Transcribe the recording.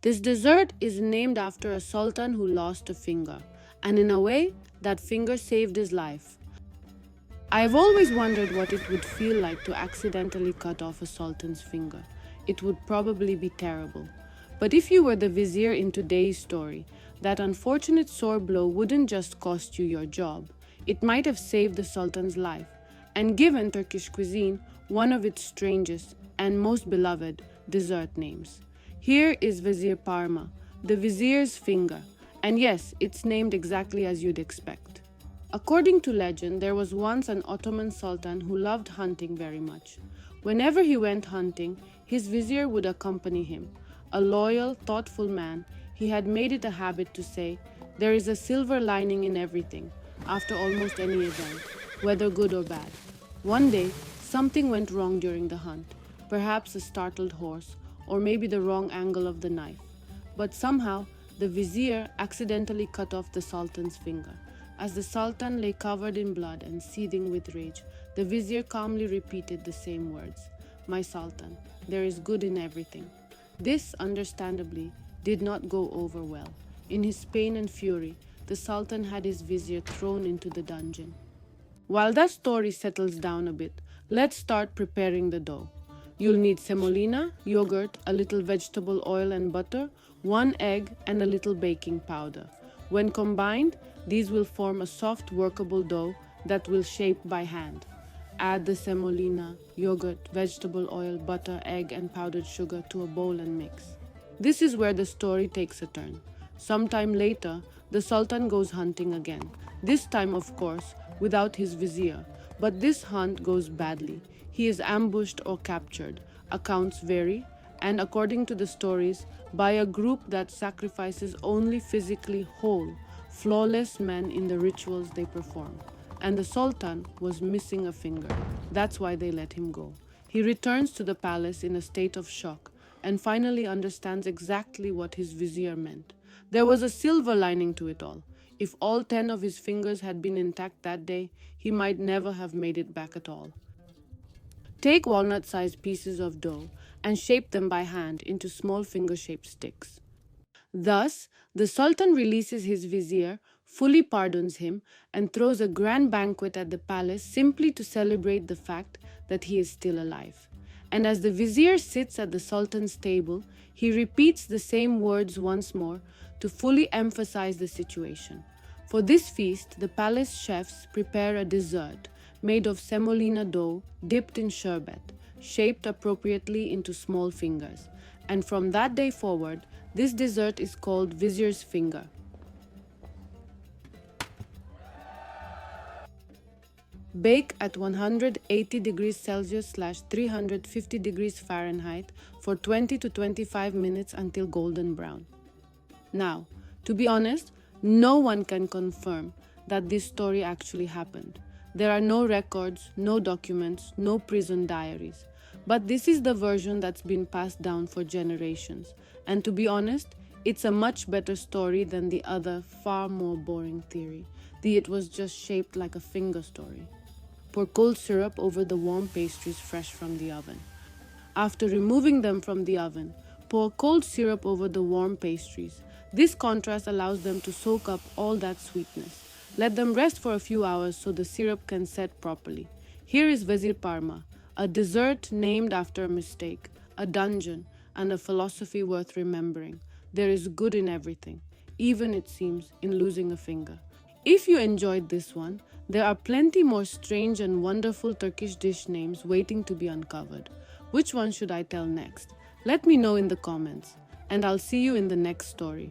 This dessert is named after a sultan who lost a finger, and in a way, that finger saved his life. I've always wondered what it would feel like to accidentally cut off a sultan's finger. It would probably be terrible. But if you were the vizier in today's story, that unfortunate sore blow wouldn't just cost you your job, it might have saved the sultan's life and given Turkish cuisine one of its strangest and most beloved dessert names. Here is Vezir Parmağı, the vizier's finger, and yes, it's named exactly as you'd expect. According to legend, there was once an Ottoman sultan who loved hunting very much. Whenever he went hunting, his vizier would accompany him. A loyal, thoughtful man, he had made it a habit to say, "There is a silver lining in everything," after almost any event, whether good or bad. One day, something went wrong during the hunt, perhaps a startled horse, or maybe the wrong angle of the knife. But somehow, the vizier accidentally cut off the sultan's finger. As the sultan lay covered in blood and seething with rage, the vizier calmly repeated the same words, "My sultan, there is good in everything." This, understandably, did not go over well. In his pain and fury, the sultan had his vizier thrown into the dungeon. While that story settles down a bit, let's start preparing the dough. You'll need semolina, yogurt, a little vegetable oil and butter, 1 egg, and a little baking powder. When combined, these will form a soft, workable dough that will shape by hand. Add the semolina, yogurt, vegetable oil, butter, egg, and powdered sugar to a bowl and mix. This is where the story takes a turn. Sometime later, the sultan goes hunting again. This time, of course, without his vizier. But this hunt goes badly. He is ambushed or captured. Accounts vary, and according to the stories, by a group that sacrifices only physically whole, flawless men in the rituals they perform. And the sultan was missing a finger. That's why they let him go. He returns to the palace in a state of shock and finally understands exactly what his vizier meant. There was a silver lining to it all. If all 10 of his fingers had been intact that day, he might never have made it back at all. Take walnut-sized pieces of dough and shape them by hand into small finger-shaped sticks. Thus, the sultan releases his vizier, fully pardons him, and throws a grand banquet at the palace simply to celebrate the fact that he is still alive. And as the vizier sits at the sultan's table, he repeats the same words once more to fully emphasize the situation. For this feast, the palace chefs prepare a dessert made of semolina dough dipped in sherbet, shaped appropriately into small fingers. And from that day forward, this dessert is called vizier's finger. Bake at 180 degrees Celsius / 350 degrees Fahrenheit for 20 to 25 minutes until golden brown. Now, to be honest, no one can confirm that this story actually happened. There are no records, no documents, no prison diaries. But this is the version that's been passed down for generations. And to be honest, it's a much better story than the other, far more boring theory, the "it was just shaped like a finger" story. Pour cold syrup over the warm pastries fresh from the oven. After removing them from the oven, pour cold syrup over the warm pastries. This contrast allows them to soak up all that sweetness. Let them rest for a few hours so the syrup can set properly. Here is Vezir Parmağı, a dessert named after a mistake, a dungeon, and a philosophy worth remembering. There is good in everything, even, it seems, in losing a finger. If you enjoyed this one, there are plenty more strange and wonderful Turkish dish names waiting to be uncovered. Which one should I tell next? Let me know in the comments, and I'll see you in the next story.